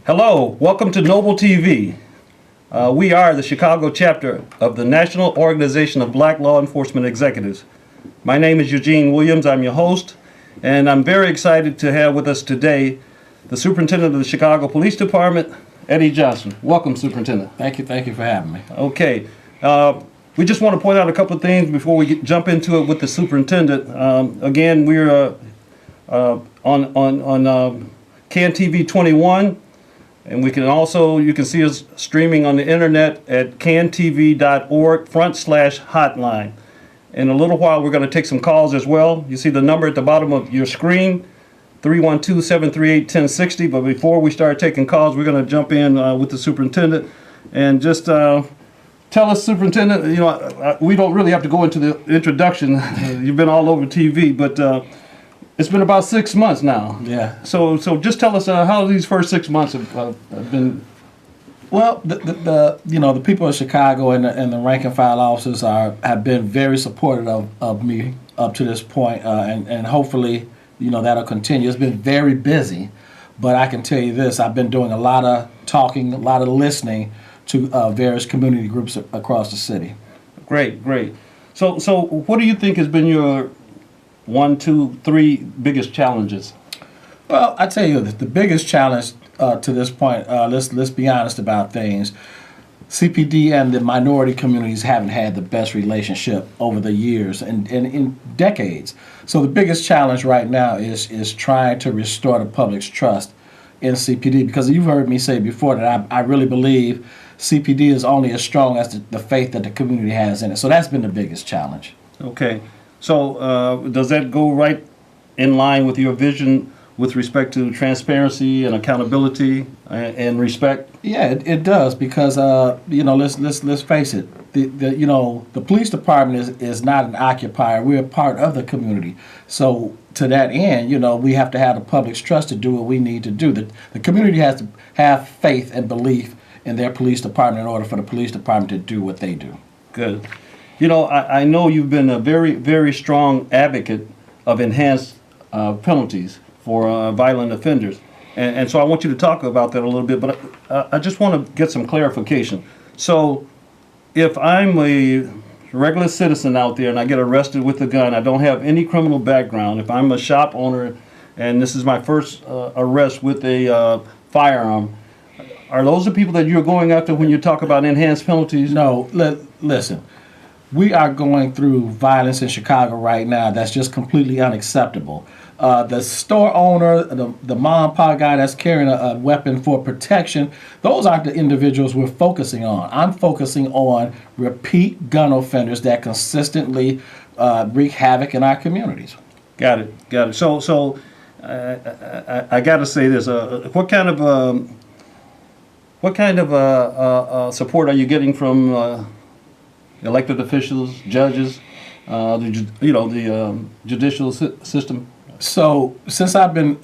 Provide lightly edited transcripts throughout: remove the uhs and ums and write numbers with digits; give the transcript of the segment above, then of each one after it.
Hello, welcome to Noble TV. We are the Chicago chapter of the National Organization of Black Law Enforcement Executives. My name is Eugene Williams. I'm your host, and I'm very excited to have with us today the Superintendent of the Chicago Police Department, Eddie Johnson. Welcome, Superintendent. Thank you for having me. Okay, we just want to point out a couple of things before we jump into it with the Superintendent. Again, we're on CAN-TV 21. And we can also, you can see us streaming on the internet at cantv.org/hotline. In a little while, we're going to take some calls as well. You see the number at the bottom of your screen, 312-738-1060. But before we start taking calls, we're going to jump in with the Superintendent and just tell us, Superintendent, we don't really have to go into the introduction. You've been all over TV, but it's been about 6 months now. Yeah. So just tell us how these first 6 months have been. Well, the people of Chicago and the rank and file officers have been very supportive of me up to this point, and hopefully that'll continue. It's been very busy, but I can tell you this: I've been doing a lot of talking, a lot of listening to various community groups across the city. Great. So what do you think has been your 1, 2, 3 biggest challenges? Well, I tell you, the biggest challenge to this point, let's be honest about things. CPD and the minority communities haven't had the best relationship over the years and in decades. So the biggest challenge right now is trying to restore the public's trust in CPD, because you've heard me say before that I really believe CPD is only as strong as the faith that the community has in it. So that's been the biggest challenge. Okay. So does that go right in line with your vision with respect to transparency and accountability and respect? Yeah, it does, because let's face it, the police department is not an occupier. We're a part of the community. So to that end, we have to have the public's trust to do what we need to do. The community has to have faith and belief in their police department in order for the police department to do what they do. Good. I know you've been a very, very strong advocate of enhanced penalties for violent offenders. And so I want you to talk about that a little bit, but I just want to get some clarification. So if I'm a regular citizen out there and I get arrested with a gun, I don't have any criminal background, if I'm a shop owner and this is my first arrest with a firearm, are those the people that you're going after when you talk about enhanced penalties? No, listen. We are going through violence in Chicago right now that's just completely unacceptable. The store owner, the mom and pop guy that's carrying a weapon for protection, those aren't the individuals we're focusing on. I'm focusing on repeat gun offenders that consistently wreak havoc in our communities. Got it. So I got to say this: what kind of support are you getting from elected officials, judges, the judicial system? So since I've been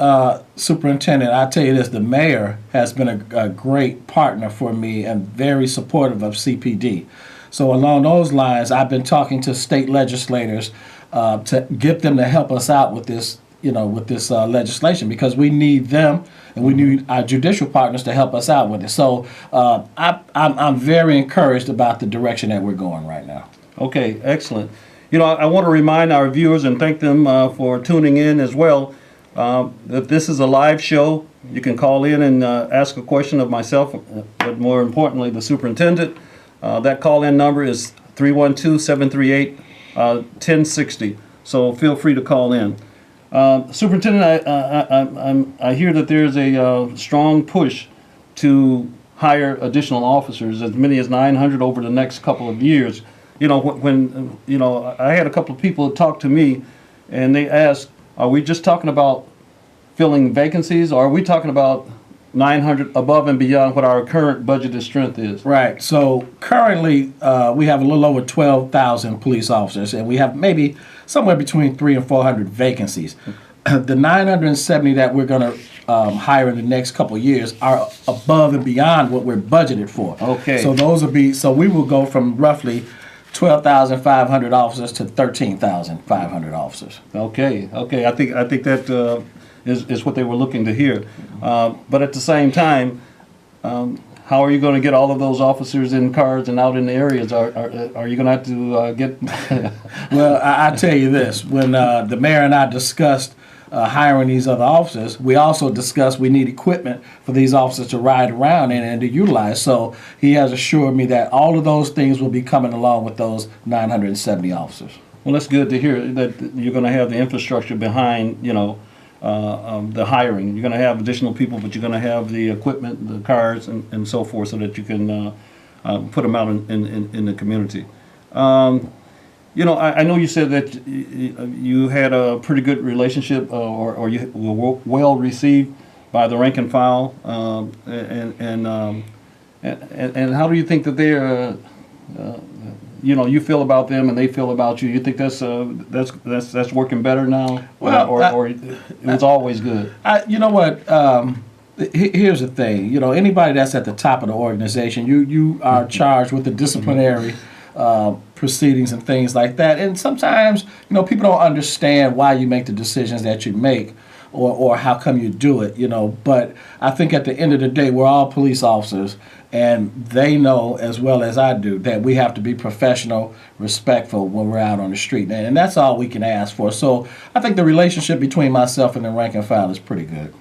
superintendent, I tell you this: the mayor has been a great partner for me and very supportive of CPD. So along those lines, I've been talking to state legislators to get them to help us out with this, legislation, because we need them and we need our judicial partners to help us out with it. So I'm very encouraged about the direction that we're going right now. Okay, excellent. I want to remind our viewers and thank them for tuning in as well, that this is a live show. You can call in and ask a question of myself, but more importantly, the superintendent. That call-in number is 312-738-1060. So feel free to call in. Superintendent, I hear that there's a strong push to hire additional officers, as many as 900 over the next couple of years. When I had a couple of people talk to me, and they asked, "Are we just talking about filling vacancies, or are we talking about 900 above and beyond what our current budgeted strength is?" Right. So currently, we have a little over 12,000 police officers, and we have maybe somewhere between 300 and 400 vacancies. The 970 that we're going to hire in the next couple of years are above and beyond what we're budgeted for. Okay. So we will go from roughly 12,500 officers to 13,500 officers. Okay. I think that is what they were looking to hear. But at the same time, How are you going to get all of those officers in cars and out in the areas? Are you going to have to get? Well, I tell you this: when the mayor and I discussed hiring these other officers, we also discussed we need equipment for these officers to ride around in and to utilize. So he has assured me that all of those things will be coming along with those 970 officers. Well, that's good to hear that you're going to have the infrastructure behind, the hiring. You're going to have additional people, but you're going to have the equipment, the cars, and so forth, so that you can put them out in the community. I know you said that you had a pretty good relationship, or you were well received by the rank and file, and how do you think that they're you feel about them and they feel about you? You think that's working better now? Well, or it was always good? You know what? Here's the thing. Anybody that's at the top of the organization, you are charged with the disciplinary proceedings and things like that. And sometimes, people don't understand why you make the decisions that you make, or how come you do it. But I think at the end of the day, we're all police officers. And they know as well as I do that we have to be professional, respectful when we're out on the street. And that's all we can ask for. So I think the relationship between myself and the rank and file is pretty good.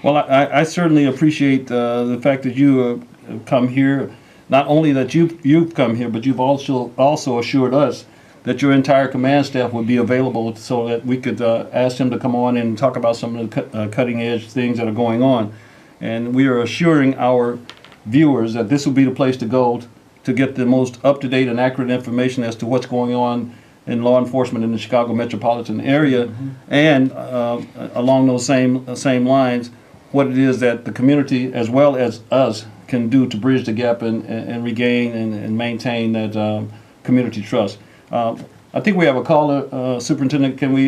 Well, I certainly appreciate the fact that you have come here. Not only that you've come here, but you've also assured us that your entire command staff would be available so that we could ask them to come on and talk about some of the cutting edge things that are going on. And we are assuring our viewers that this will be the place to go to get the most up-to-date and accurate information as to what's going on in law enforcement in the Chicago metropolitan area, and along those same lines, what it is that the community as well as us can do to bridge the gap and regain and maintain that community trust. I think we have a caller, Superintendent. Can we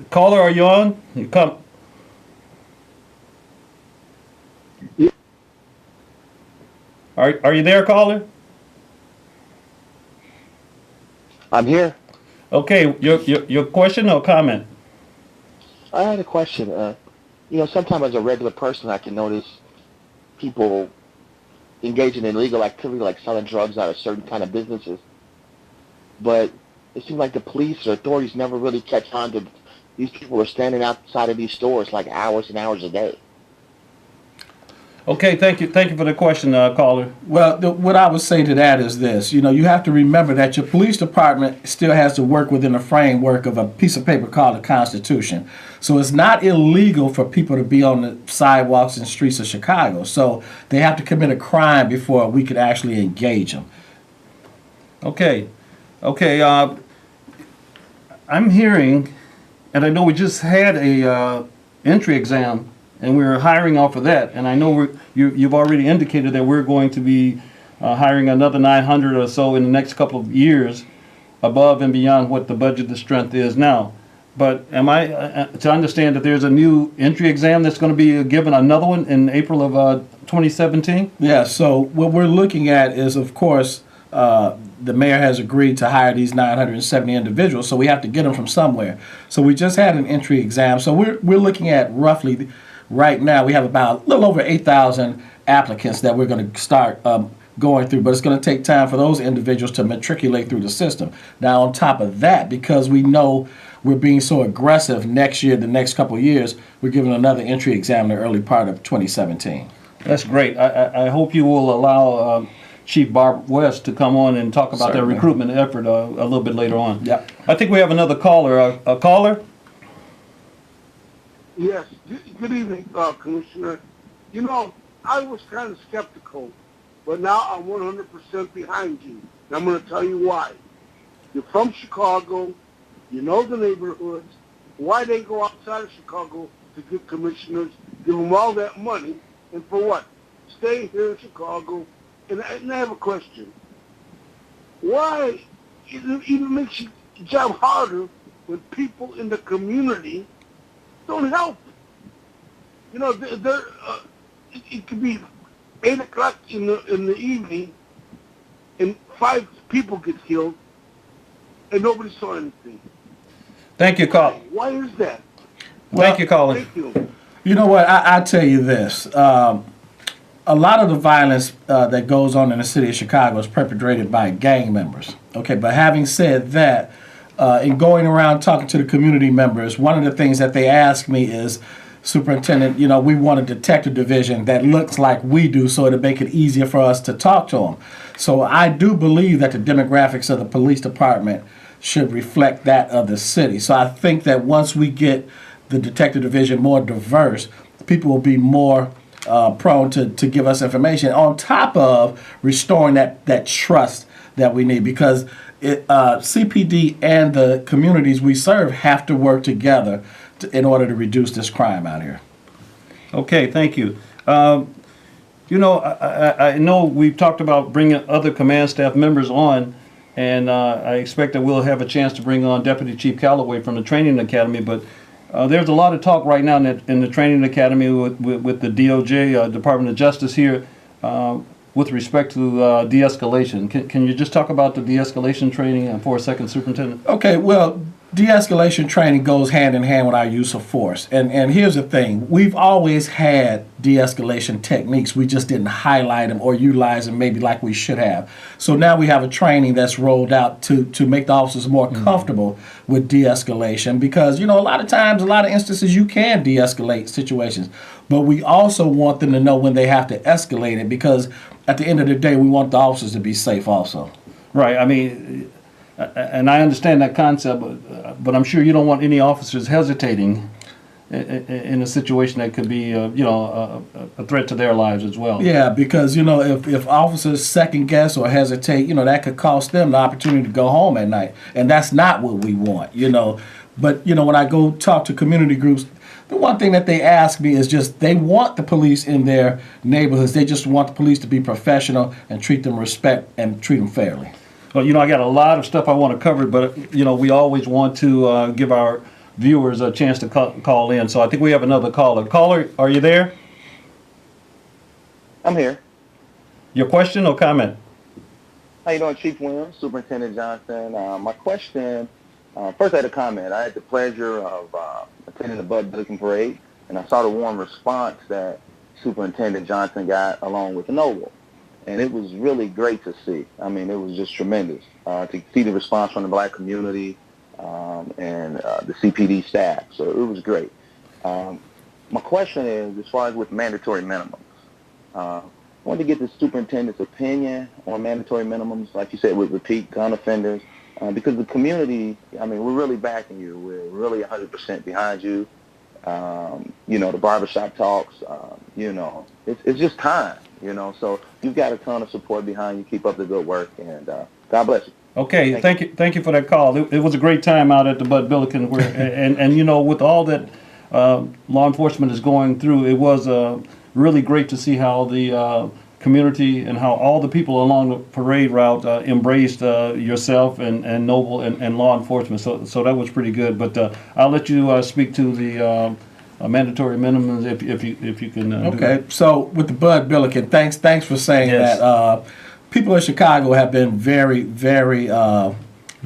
caller? Are you on? You come. Are you there, caller? I'm here. Okay, your question or comment? I had a question. Sometimes as a regular person, I can notice people engaging in illegal activity like selling drugs out of certain kind of businesses. But it seems like the police or authorities never really catch on to these people are standing outside of these stores like hours and hours a day. Okay, thank you for the question, caller. Well, what I would say to that is this. You have to remember that your police department still has to work within the framework of a piece of paper called the Constitution. So it's not illegal for people to be on the sidewalks and streets of Chicago. So they have to commit a crime before we could actually engage them. Okay. I'm hearing, and I know we just had a entry exam, and we're hiring off of that. And I know you've already indicated that we're going to be hiring another 900 or so in the next couple of years, above and beyond what the budget, the strength is now. But am I to understand that there's a new entry exam that's going to be given, another one in April of 2017? Yeah, so what we're looking at is, of course, the mayor has agreed to hire these 970 individuals, so we have to get them from somewhere. So we just had an entry exam. So we're looking at roughly, right now, we have about a little over 8,000 applicants that we're going to start going through, but it's going to take time for those individuals to matriculate through the system. Now, on top of that, because we know we're being so aggressive next year, the next couple of years, we're giving another entry exam in the early part of 2017. That's great. I hope you will allow Chief Barb West to come on and talk about their recruitment effort a little bit later on. Yep. I think we have another caller. A caller? Yes. Good evening, Commissioner. I was kind of skeptical, but now I'm 100% behind you. And I'm going to tell you why. You're from Chicago. You know the neighborhoods. Why they go outside of Chicago to get commissioners, give them all that money, and for what? Stay here in Chicago. And I have a question. Why it even makes your job harder when people in the community don't help? It could be 8 o'clock in the evening, and 5 people get killed, and nobody saw anything. Thank you, caller. Why is that? Thank you, caller. Thank you. You know what? I tell you this. a lot of the violence that goes on in the city of Chicago is perpetrated by gang members. Okay, but having said that, in going around talking to the community members, one of the things that they ask me is, Superintendent, we want a detective division that looks like we do so it'll make it easier for us to talk to them. So I do believe that the demographics of the police department should reflect that of the city. So I think that once we get the detective division more diverse, people will be more prone to give us information on top of restoring that trust that we need, because CPD and the communities we serve have to work together in order to reduce this crime out here. Okay, thank you. I know we've talked about bringing other command staff members on, and I expect that we'll have a chance to bring on Deputy Chief Calloway from the Training Academy, but there's a lot of talk right now in the Training Academy with the DOJ, Department of Justice here, with respect to de-escalation. Can you just talk about the de-escalation training for a second, Superintendent? Okay, well, de-escalation training goes hand in hand with our use of force. And here's the thing. We've always had de-escalation techniques. We just didn't highlight them or utilize them maybe like we should have. So now we have a training that's rolled out to make the officers more comfortable with de-escalation, because, a lot of times, a lot of instances, you can de-escalate situations. But we also want them to know when they have to escalate it, because at the end of the day, we want the officers to be safe also. Right, I mean, and I understand that concept, but I'm sure you don't want any officers hesitating in a situation that could be, a threat to their lives as well. Yeah, because, if officers second guess or hesitate, that could cost them the opportunity to go home at night. And that's not what we want, But, when I go talk to community groups, the one thing that they ask me is just they want the police in their neighborhoods. They just want the police to be professional and treat them respect and treat them fairly. Well, I got a lot of stuff I want to cover, but, we always want to give our viewers a chance to call in. So I think we have another caller. Caller, are you there? I'm here. Your question or comment? How you doing, Chief Williams, Superintendent Johnson? My question, first I had a comment. I had the pleasure of attending the Bud Billiken Parade, and I saw the warm response that Superintendent Johnson got along with the Noble. And it was really great to see. I mean, it was just tremendous to see the response from the black community and the CPD staff. So it was great. My question is, as far as with mandatory minimums, I wanted to get the superintendent's opinion on mandatory minimums, like you said, with repeat gun offenders, because the community, I mean, we're really backing you. We're really 100% behind you. The barbershop talks, it's just time, so you've got a ton of support behind you. Keep up the good work, and God bless you. Okay, thank you for that call. It was a great time out at the Bud Billiken, and with all that law enforcement is going through, it was really great to see how the community and how all the people along the parade route embraced yourself and Noble and law enforcement. So that was pretty good. But I'll let you speak to the mandatory minimums if you can. Okay. So with the Bud Billiken, thanks for saying Yes. that. People in Chicago have been very, very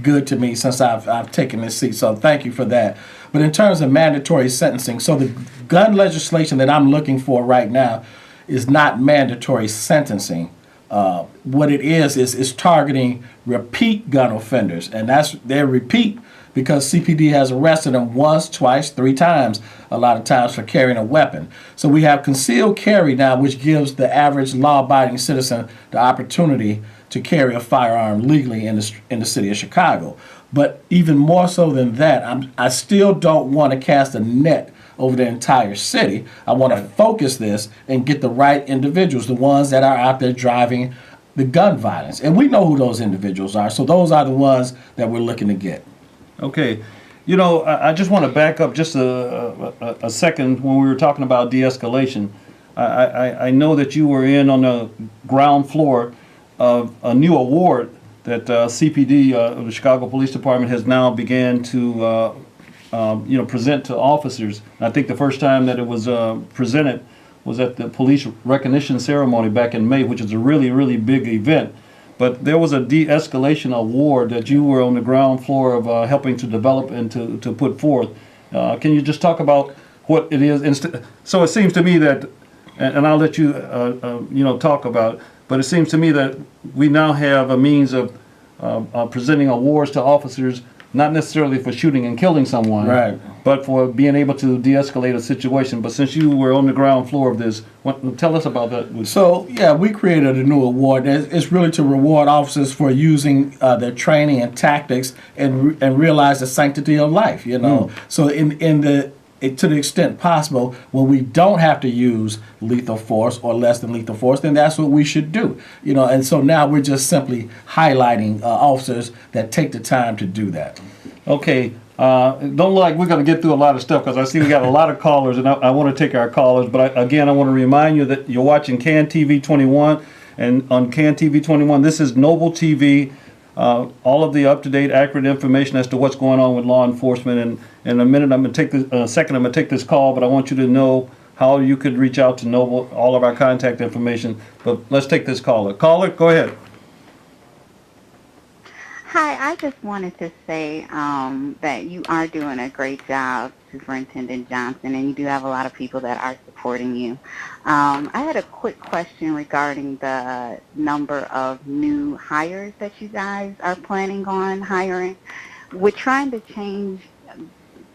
good to me since I've taken this seat. So thank you for that. But in terms of mandatory sentencing, so the gun legislation that I'm looking for right now is not mandatory sentencing. What it is targeting repeat gun offenders, and they're repeat because CPD has arrested them once, twice, 3 times, a lot of times for carrying a weapon. So we have concealed carry now, which gives the average law-abiding citizen the opportunity to carry a firearm legally in the city of Chicago. But even more so than that, I still don't want to cast a net over the entire city. I want to focus this and get the right individuals, the ones that are out there driving the gun violence. And we know who those individuals are, so those are the ones that we're looking to get. Okay. I just want to back up just a second when we were talking about de-escalation. I know that you were in on the ground floor of a new award that CPD, the Chicago Police Department, has now began to present to officers. I think the first time that it was presented was at the police recognition ceremony back in May, which is a really, really big event. But there was a de-escalation award that you were on the ground floor of helping to develop and to put forth. Can you just talk about what it is? So it seems to me that and I'll let you, talk about it. But it seems to me that we now have a means of presenting awards to officers, not necessarily for shooting and killing someone, Right. but for being able to de-escalate a situation. But since you were on the ground floor of this, tell us about that. So, yeah, we created a new award. It's really to reward officers for using their training and tactics and realize the sanctity of life, you know. So to the extent possible, when we don't have to use lethal force or less than lethal force, then that's what we should do, you know. And so now we're just simply highlighting officers that take the time to do that. Okay. Don't look like we're going to get through a lot of stuff because I see we got a lot of callers, and I want to take our callers. But I want to remind you that you're watching CAN TV 21, and on CAN TV 21, this is Noble TV. All of the up-to-date, accurate information as to what's going on with law enforcement. And in a minute, I'm going to take I'm going to take this call, but I want you to know how you could reach out to Noble, all of our contact information. But let's take this caller. Caller, go ahead. Hi, I just wanted to say that you are doing a great job, Superintendent Johnson, and you do have a lot of people that are supporting you. I had a quick question regarding the number of new hires that you guys are planning on hiring. We're trying to change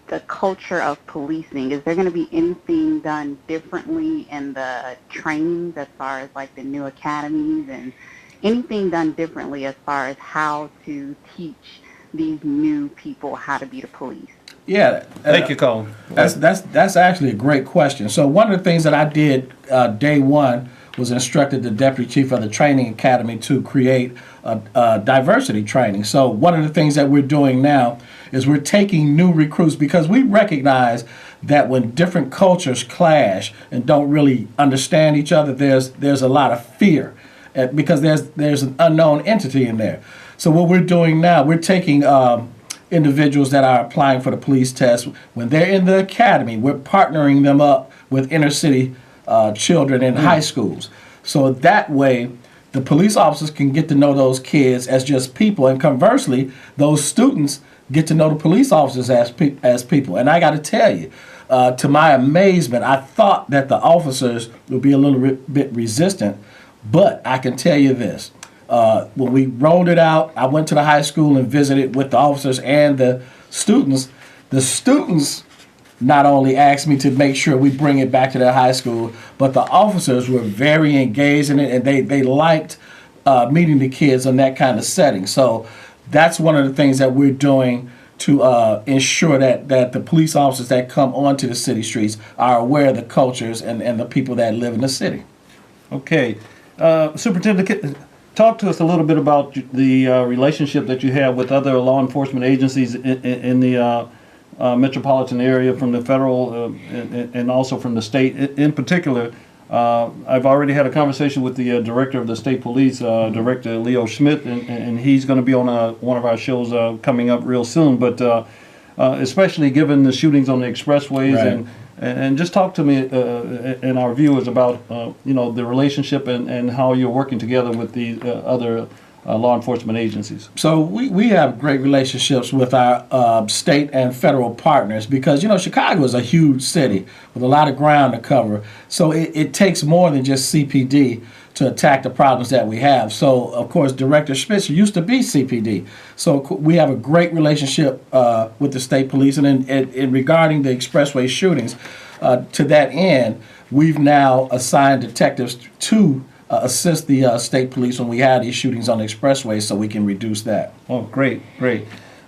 the culture of policing. Is there going to be anything done differently in the trainings as far as like the new academies and anything done differently as far as how to teach these new people how to be the police? Yeah. Thank you, caller. That's actually a great question. So one of the things that I did day one was instructed the deputy chief of the training academy to create a diversity training. So one of the things that we're doing now is we're taking new recruits because we recognize that when different cultures clash and don't really understand each other, there's a lot of fear because there's an unknown entity in there. So what we're doing now, we're taking individuals that are applying for the police test. When they're in the academy, we're partnering them up with inner city children in high schools. So that way, the police officers can get to know those kids as just people, and conversely, those students get to know the police officers as people. And I got to tell you, to my amazement, I thought that the officers would be a little bit resistant, but I can tell you this. When we rolled it out, I went to the high school and visited with the officers and the students. The students not only asked me to make sure we bring it back to their high school, but the officers were very engaged in it, and they liked meeting the kids in that kind of setting. So that's one of the things that we're doing to ensure that the police officers that come onto the city streets are aware of the cultures and the people that live in the city. Okay. Superintendent, talk to us a little bit about the relationship that you have with other law enforcement agencies in the metropolitan area, from the federal and also from the state. In particular, I've already had a conversation with the director of the state police, Director Leo Schmidt, and he's going to be on one of our shows coming up real soon. But especially given the shootings on the expressways, Right. and just talk to me and our viewers about the relationship and how you're working together with the other law enforcement agencies. So we have great relationships with our state and federal partners because, Chicago is a huge city with a lot of ground to cover. So it takes more than just CPD to attack the problems that we have. So, of course, Director Schmitz used to be CPD. So we have a great relationship with the state police. And in regarding the expressway shootings, to that end, we've now assigned detectives to assist the state police when we have these shootings on the expressway so we can reduce that. Oh, great.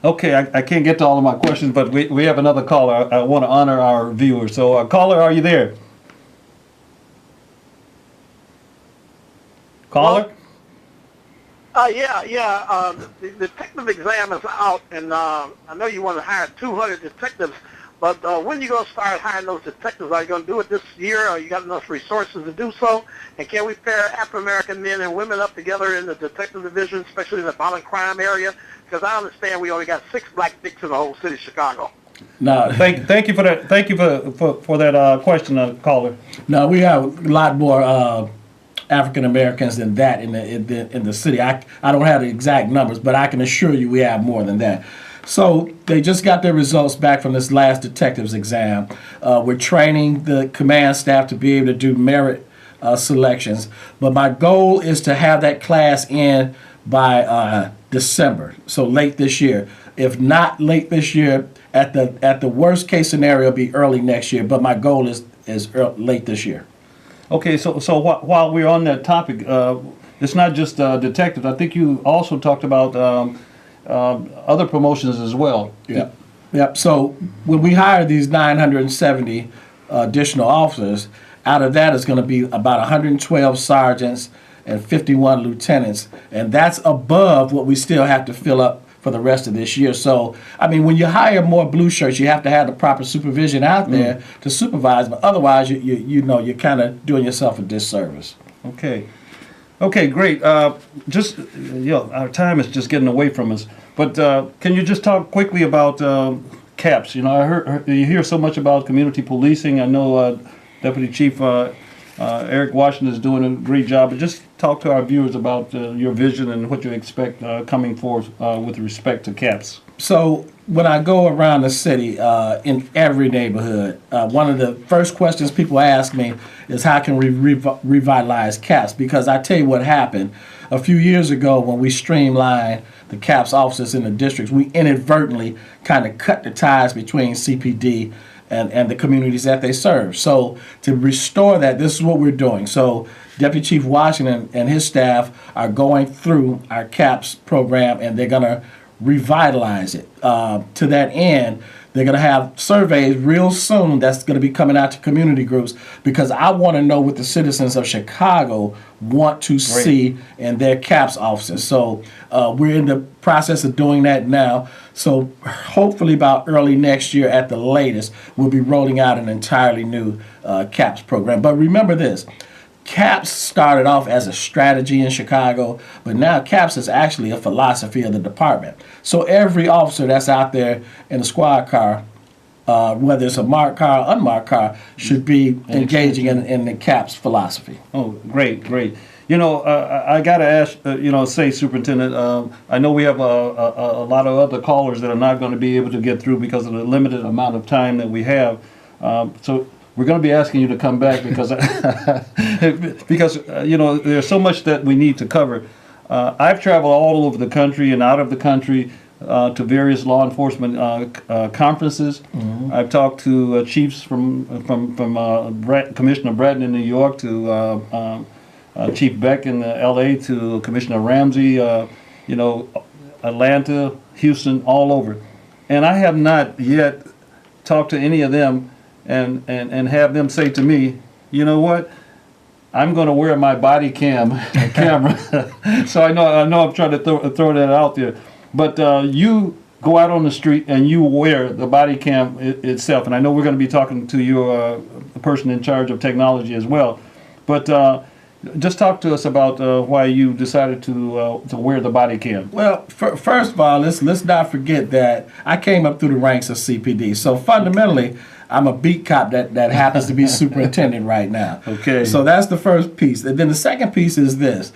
Okay, I can't get to all of my questions, but we have another caller. I want to honor our viewers. So, caller, are you there? Caller? Yeah. The detective exam is out, and I know you want to hire 200 detectives, but when are you going to start hiring those detectives? Are you going to do it this year? Or you got enough resources to do so? And can we pair African-American men and women up together in the detective division, especially in the violent crime area? Because I understand we only got 6 black dicks in the whole city of Chicago. No, Thank you for that. Thank you for that question, caller. no, we have a lot more African Americans than that in the city. I don't have the exact numbers, but I can assure you we have more than that. So they just got their results back from this last detectives exam. We're training the command staff to be able to do merit selections. But my goal is to have that class in by December, so late this year. If not late this year, at the worst case scenario, it'll be early next year. But my goal is late this year. Okay, so while we're on that topic, it's not just detectives. I think you also talked about other promotions as well. Yep. Yep. So when we hire these 970 additional officers, out of that is going to be about 112 sergeants and 51 lieutenants, and that's above what we still have to fill up for the rest of this year. So, I mean, when you hire more blue shirts, you have to have the proper supervision out there to supervise, but otherwise, you know, you're kind of doing yourself a disservice. Okay. Okay, great. Just, our time is just getting away from us. But can you just talk quickly about CAPS? You know, I heard you hear so much about community policing. I know Deputy Chief Eric Washington is doing a great job. But just talk to our viewers about your vision and what you expect coming forth with respect to CAPS. So when I go around the city, in every neighborhood, one of the first questions people ask me is how can we revitalize CAPS? Because I tell you what happened. A few years ago when we streamlined the CAPS offices in the districts, we inadvertently kind of cut the ties between CPD and the communities that they serve. So to restore that, this is what we're doing. So Deputy Chief Washington and his staff are going through our CAPS program, and they're going to revitalize it. To that end, they're going to have surveys real soon that's going to be coming out to community groups, because I want to know what the citizens of Chicago want to see in their CAPS offices. So we're in the process of doing that now. So hopefully about early next year at the latest, we'll be rolling out an entirely new CAPS program. But remember this. CAPS started off as a strategy in Chicago, but now CAPS is actually a philosophy of the department. So every officer that's out there in a squad car, whether it's a marked car or unmarked car, should be engaging in the CAPS philosophy. Oh, great, great. You know, I got to ask, say, Superintendent, I know we have a lot of other callers that are not going to be able to get through because of the limited amount of time that we have. So we're going to be asking you to come back because, there's so much that we need to cover. I've traveled all over the country and out of the country to various law enforcement conferences. Mm-hmm. I've talked to chiefs from Commissioner Bratton in New York to Chief Beck in L.A. to Commissioner Ramsey, Atlanta, Houston, all over. And I have not yet talked to any of them and have them say to me, you know what, I'm going to wear my body camera. So I know I'm trying to throw that out there. But you go out on the street and you wear the body cam itself. And I know we're going to be talking to your person in charge of technology as well. But just talk to us about why you decided to wear the body cam. Well, first of all, let's not forget that I came up through the ranks of CPD. So fundamentally, I'm a beat cop that happens to be superintendent right now. Okay. So that's the first piece. And then the second piece is this.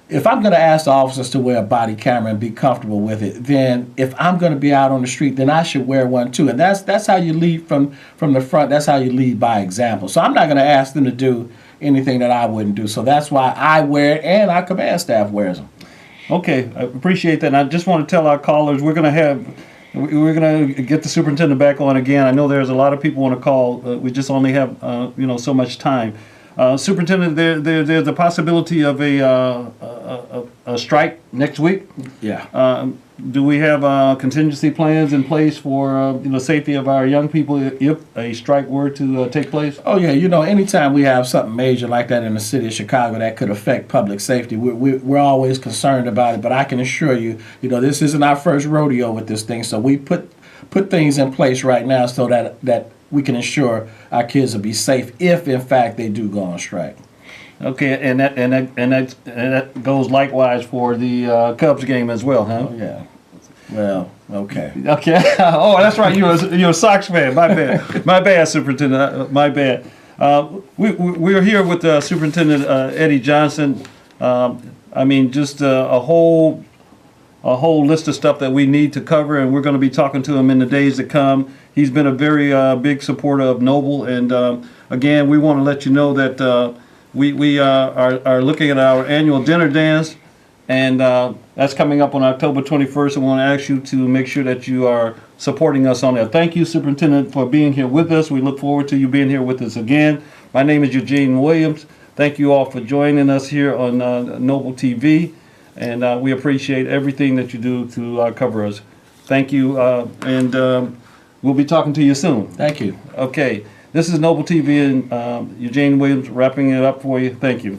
If I'm going to ask the officers to wear a body camera and be comfortable with it, then if I'm going to be out on the street, then I should wear one too. And that's how you lead from the front. That's how you lead by example. So I'm not going to ask them to do anything that I wouldn't do. So that's why I wear it and our command staff wears them. Okay, I appreciate that. And I just want to tell our callers we're going to get the superintendent back on again. I know there's a lot of people on the call. We just only have so much time. Superintendent, there's a possibility of a strike next week. Yeah. Do we have contingency plans in place for safety of our young people if a strike were to take place? Oh yeah, anytime we have something major like that in the city of Chicago that could affect public safety, we're always concerned about it. But I can assure you, this isn't our first rodeo with this thing. So we put things in place right now so that we can ensure our kids will be safe if, in fact, they do go on strike. Okay, and that goes likewise for the Cubs game as well, huh? Oh, yeah. Well, okay. Okay. Oh, that's right. You're a Sox fan. My bad. My bad, Superintendent. My bad. We're here with Superintendent Eddie Johnson. Just a whole a whole list of stuff that we need to cover, and we're going to be talking to him in the days to come. He's been a very big supporter of Noble, and again, we want to let you know that we are looking at our annual dinner dance, and that's coming up on October 21st. I want to ask you to make sure that you are supporting us on that. Thank you, Superintendent, for being here with us. We look forward to you being here with us again. My name is Eugene Williams. Thank you all for joining us here on Noble TV, and we appreciate everything that you do to cover us. Thank you, and we'll be talking to you soon. Thank you. Okay, this is Noble TV and Eugene Williams wrapping it up for you. Thank you.